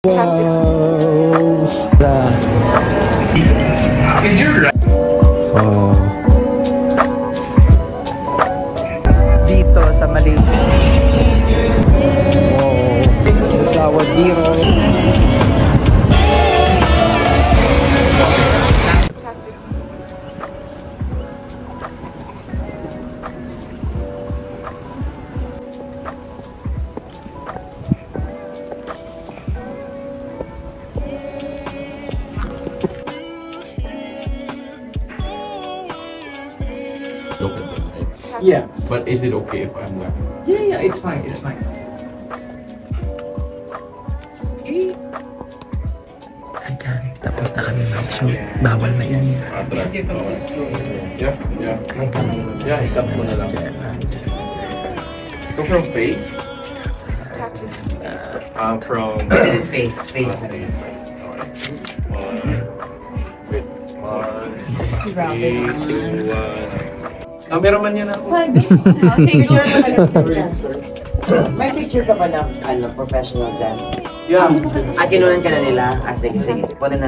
Wow! Is your Wow! Dito sa Malaysia. Wow! Sa Wadiro. Look at them, right? Yeah. But is it okay if I'm like... Yeah, it's fine, it's fine. Tapos na kami mag-shoot. Bawal mainit. Atras? Yeah, yeah. Yeah, isap mo na lang. So from face? From... Face. Wait. One, two, one. Cameraman yan ako. Picture ka ba may picture ka ba ng professional dyan? Yeah. Kinunan ka na nila? Sige. Punin na.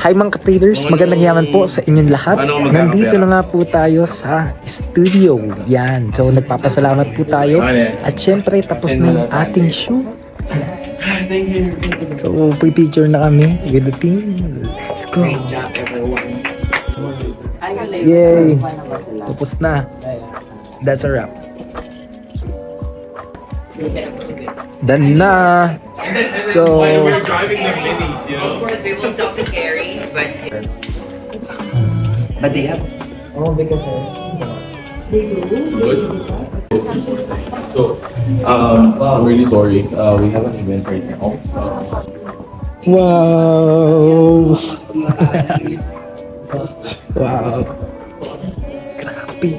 Hi mga ka-traders, magandang yaman po sa inyong lahat. Nandito na nga po tayo sa studio. Yan, so nagpapasalamat po tayo. At syempre tapos na yung ating shoot. So picture na kami with the team. Let's go. Great job everyone. Yay! Tapos na. That's a wrap. Done na. Let's go. We're driving the minis, you know? Of course, we will talk to Carrie, but they have all the cassettes. Good. So, I'm really sorry. We have an event right now. Wow! Wow! Grabe!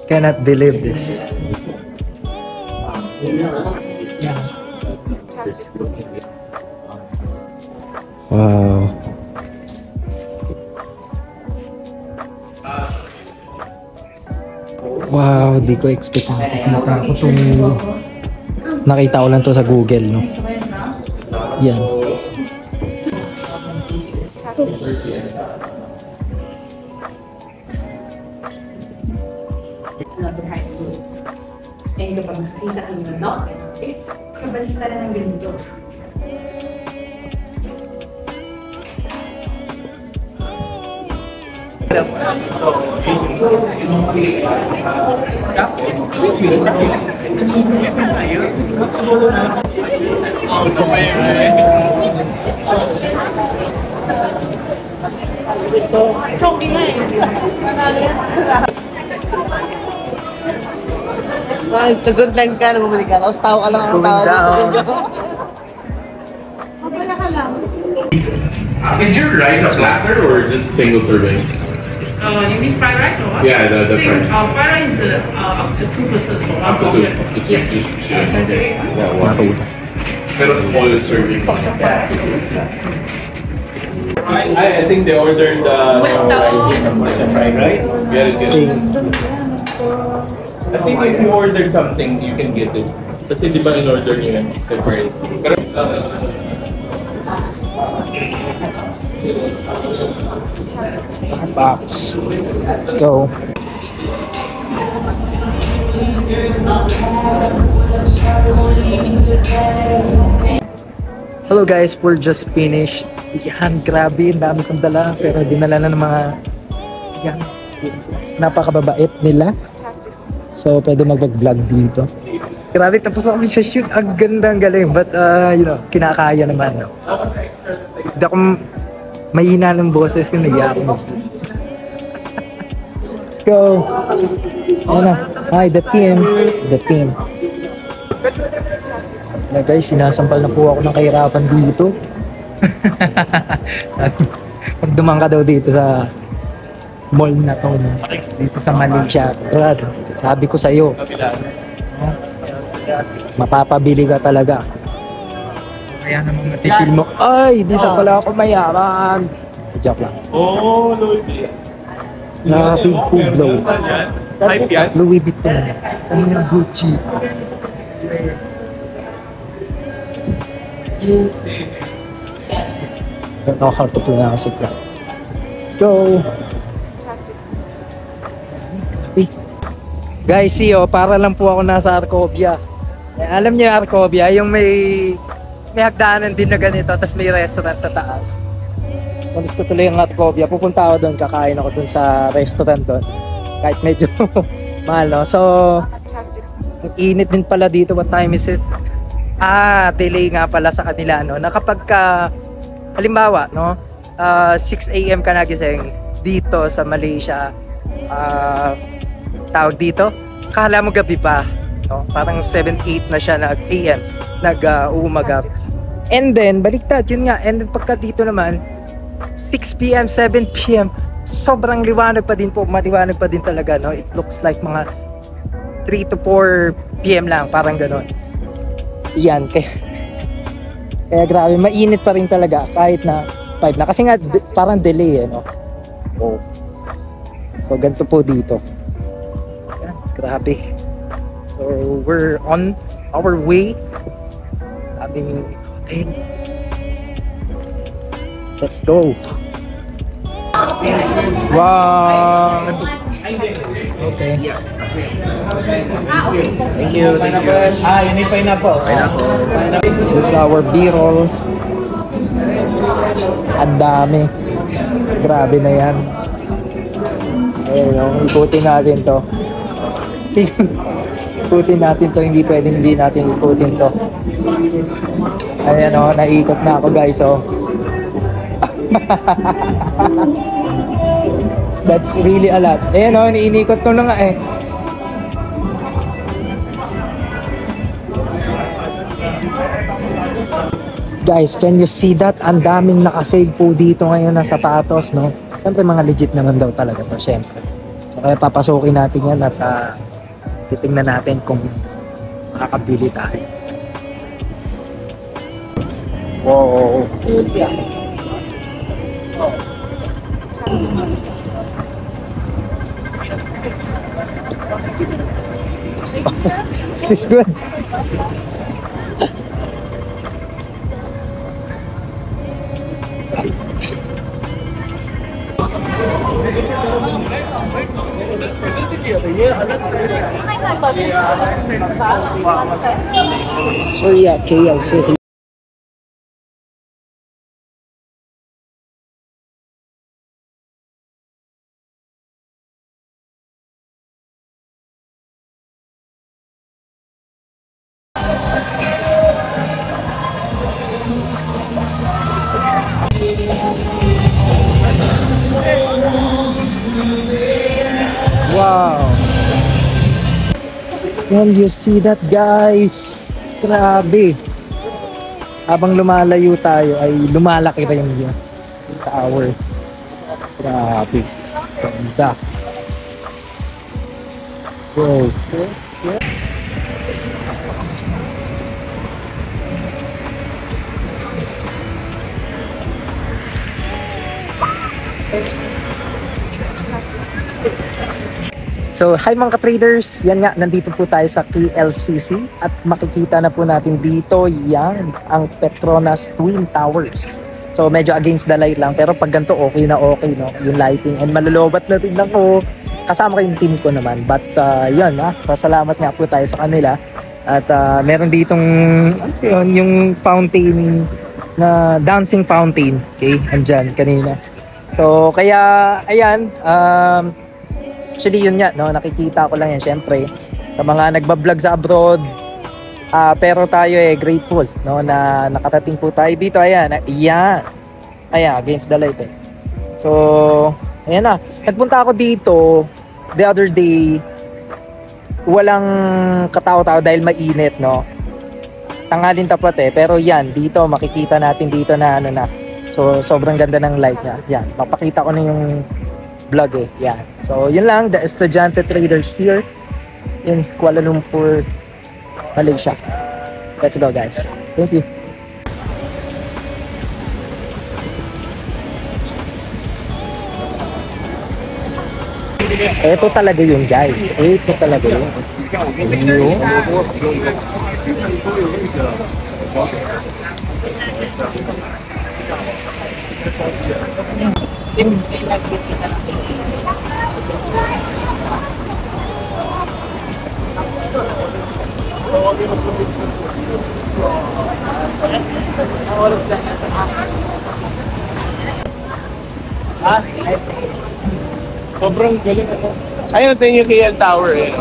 Cannot believe this. Wow! Wow! Di ko expect na ako itong nakita ko lang to sa Google, no? Yan. High school. Eh, kapag nakita ka nyo, no? It's kabalita na ng ganito. Choking nga eh. Panalo yan. Ay, tagundan ka, namumuli ka. Tapos tao ka lang ang tao. Mapala ka lang. Is your rice a platter or just single serving? You mean fried rice or what? Yeah, the fried. Fried rice is up to 2% for one Up to portion. 2. Up to 2. Yes. Just okay. Yeah, one. Pero small serving. I think they ordered rice. Fried rice? Get it. I think if you ordered something, you can get it. Kasi di ba in-order nyo yan separate? Pero, Starbucks. Let's go. Hello guys, we're just finished. Yan, grabe, ang dami kong dala. Pero dinala na ng mga yan, napakababait nila. So, pwede mag-vlog dito. Grabe, tapos ako sa shoot. Ang ganda, ang galing. But, you know, kinakaya naman. No? Hindi ako mahina ng boses yung nag-iyak mo. Let's go. Ano? Hi, the team. The team. Na guys, sinasampal na po ako ng kahirapan dito. Sabi, pag dumang ka daw dito sa mall na to, no? Dito sa Malaysia. Sabi ko sa'yo, mapapabili ka talaga. Kaya naman matipil mo, ay, dito pala ako mayaman. Joke lang. oh, Louis Nakapig Publo. Hype yan? Louis Vuitton. Kanina Gucci. Don't know how to pronounce it right. Let's go! Guys, see para lang po ako nasa Arcovia. Alam niyo yung Arcovia, yung may hagdanan din na ganito, tapos may restaurant sa taas. Tapos ko tuloy yung Arcovia, pupunta ako doon, kakain ako doon sa restaurant doon. Kahit medyo mahal, no? So, ang init din pala dito. What time is it? Delay nga pala sa kanila, no? Na kapag halimbawa, no? 6 AM ka nagising dito sa Malaysia, tawag dito, akala mo gabi pa, no? Parang 7-8 na siya AM nag-uumagap. And then baliktad, yun nga, and then pagka dito naman 6 PM, 7 PM, sobrang liwanag pa din po, maliwanag pa din talaga, no? It looks like mga 3 to 4 PM lang, parang ganon. Yan, kaya grabe, mainit pa rin talaga kahit na 5 na, kasi nga parang delay, no? So ganito po dito. Yan, grabe. So we're on our way sa aming hotel. Let's go. Wow. Okay. Thank you. Pineapple. Yun yung pineapple. This is our B-roll. Ang dami. Grabe na yan. Ayun, ikutin natin to. Ikutin natin to. Hindi pwedeng hindi natin ikutin to. Ayan o, naikot na ako guys o. That's really a lot. Ayan o, iniikot ko na nga eh. Guys, can you see that? Ang daming nakasave po dito ngayon na sapatos, no? Siyempre mga legit naman daw talaga to, siyempre. So kaya papasukin natin yan at titingnan natin kung makakabili tayo. Wow. Is this good? Sorry, KLC. Wow! Can you see that, guys? Grabe! Habang lumalayo tayo ay lumalaki rin yung tower. Grabe! Ganda! Wow! So, hi mga ka-traders! Yan nga, nandito po tayo sa KLCC at makikita na po natin dito yan, ang Petronas Twin Towers. So, medyo against the light lang, pero pag ganito okay na okay, no? Yung lighting, and malulubat na rin ako. Kasama ko yung team ko naman. But, yun, pasalamat nga po tayo sa kanila. At meron ditong, yung fountain, na dancing fountain, okay? Andyan, kanina. So, kaya, ayan, actually yun nga, no, nakikita ko lang yan syempre sa mga nagbablog sa abroad, pero tayo grateful, no, na nakarating po tayo dito. Ayan, ayan against the light So ayan na, nagpunta ako dito the other day, walang katao-tao dahil mainit, no, tanghalin tapat pero yan, dito makikita natin dito na so sobrang ganda ng light niya. Yan, mapakita ko na yung vlog yan. So yun lang, the Estudiante Traders here in Kuala Lumpur, Malaysia. Let's go guys. Thank you. Ito talaga yun guys. Ito talaga yun. Sobrang galing ako. Kaya natin yung KL Tower eh.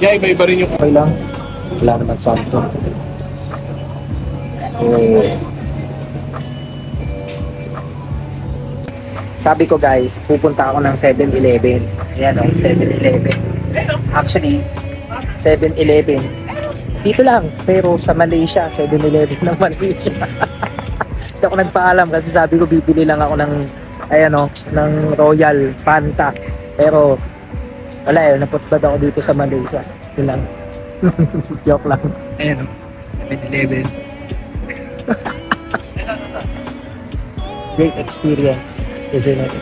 Yeah, iba-iba rin yung... Okay lang. Wala naman santo. Sabi ko guys, pupunta ako ng 7-Eleven. Ayan o, 7-Eleven. Actually, 7-Eleven. Dito lang, pero sa Malaysia, 7-Eleven ng Malaysia. Hindi ako nagpaalam kasi sabi ko bibili lang ako ng, ayan o, ng Royal Fanta. Pero, wala eh, naputpad ako dito sa Malaysia. Yun lang. Joke lang. Ayan o, 7-Eleven. Great experience, isn't it?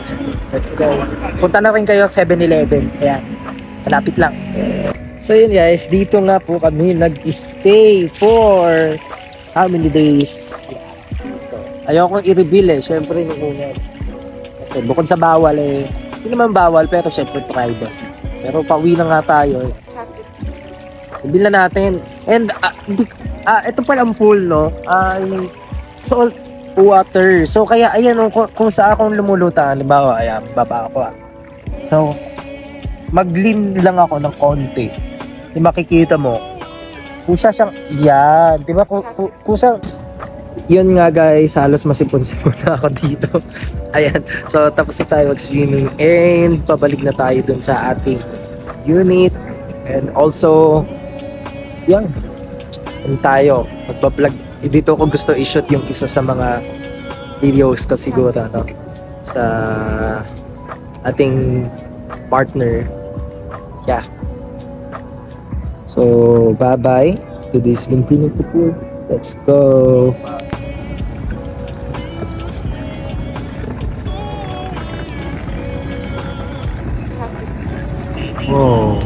Let's go. Punta na rin kayo 7-Eleven. Ayan, malapit lang. So yun guys, dito nga po kami nag-stay for how many days? Dito. Ayokong i-reveal eh, syempre nung una. Okay, bukod sa bawal eh, hindi naman bawal pero syempre privacy. Pero pauwi na nga tayo eh. Reveal na natin. And ito pala ang pool, no? Salt water. So kaya ayan kung sa akong lumulutan, halimbawa, ayan, baba ako So mag-lean lang ako ng konti. Di makikita mo. Kusa siyang, yan. Di ba? Kusa. Yun nga guys, halos masipon-sipon na ako dito. Ayan. So tapos na tayo mag-swimming and pabalik na tayo dun sa ating unit. And also, yan. Yan tayo. Magpa-vlog. Dito ko gusto i-shoot yung isa sa mga videos ko siguro no? Sa ating partner. Yeah. So, bye-bye to this infinity pool. Let's go. Whoa.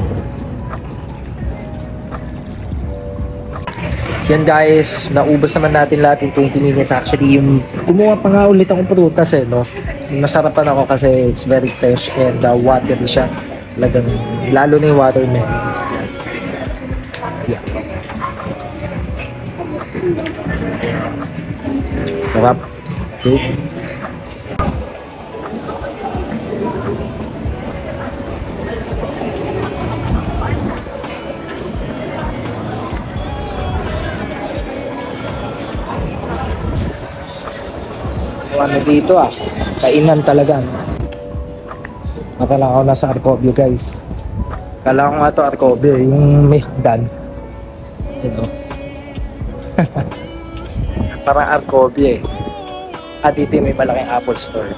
Yan guys, naubos naman natin lahat in 20 minutes. Actually, yung kumuha pa nga ulit akong prutas eh, no? Masarapan ako kasi it's very fresh and watery siya. Talagang, lalo na yung watermelon. Yeah. Sarap. Okay. Ano dito kainan talaga. Akala ko nasa Arcobio guys. Akala ko nga to Arcobio, yung may hagdan. You know? Parang Arcobio eh. Dito may malaking Apple Store.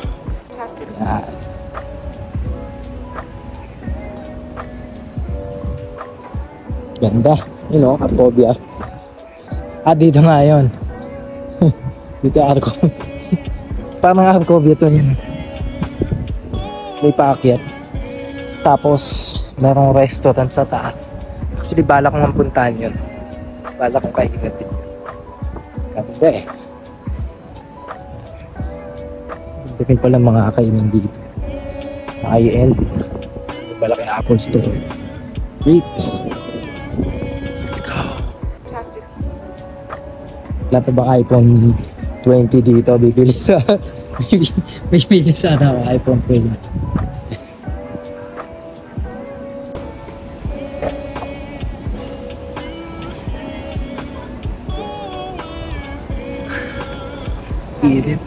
Yan. Ganda. You know, Arcobio. Dito nga yun. Dito Arcobio. Parang Arcobio to yun. May paakyat. Tapos, merong restaurant sa taas. Actually, bala kong mampuntahan yun. Bala kong kainan din yun. Ganda eh. Ganda pala mga kainan dito. High-end. May malaking Apple Store. Great. Let's go. Wala pa ba iPhone 20 dito? Bibili sa bibili sana ako iPhone 20. Edit.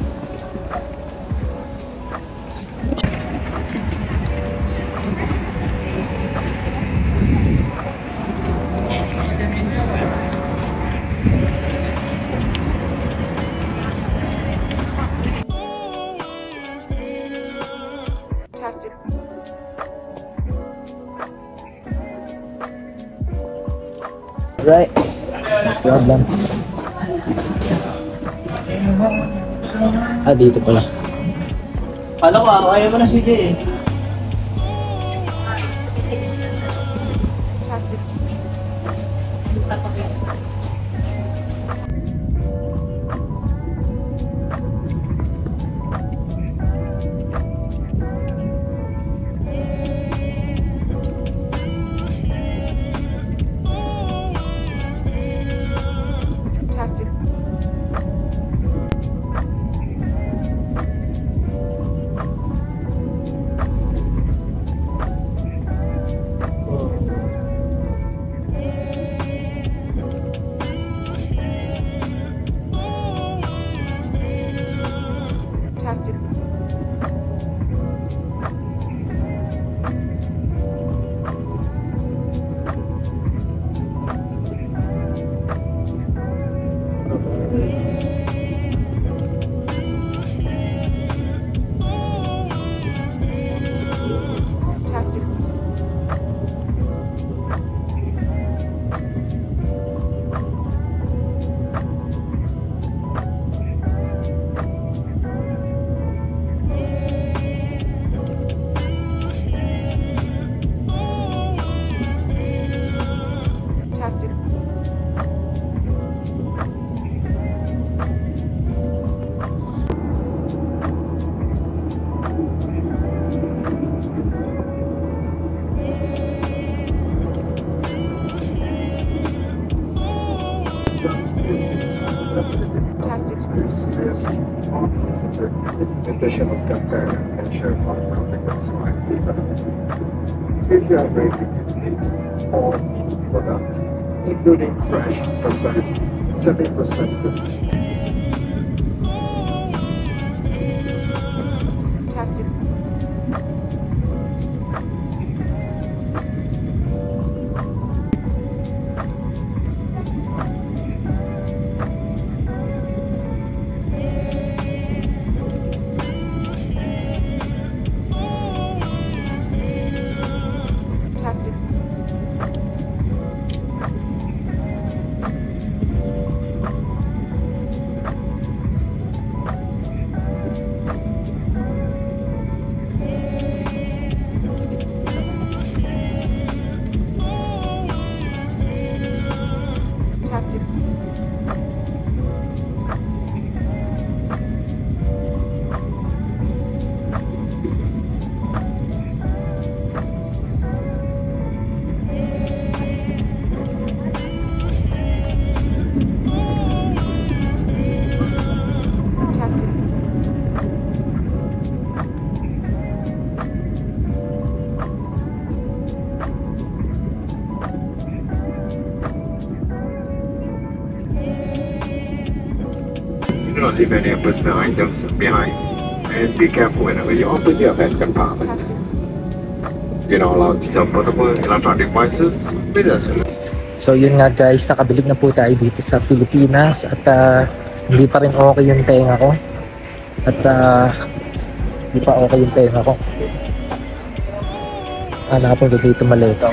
Right. No problem. Dito pala. Kala ko, ayaw mo na si Jay eh. serious condition of concern and share with swine fever. If you are ready to eat all products, including fresh, processed, semi-processed, do not leave any personal items behind, and be careful whenever you open your bag compartment. You're not allowed to use portable electronic devices with us. So yun nga guys, nakabalik na po tayo dito sa Pilipinas at hindi pa rin okay yung tenga ko. At hindi pa okay yung tenga ko. Hanapin ko dito maleta.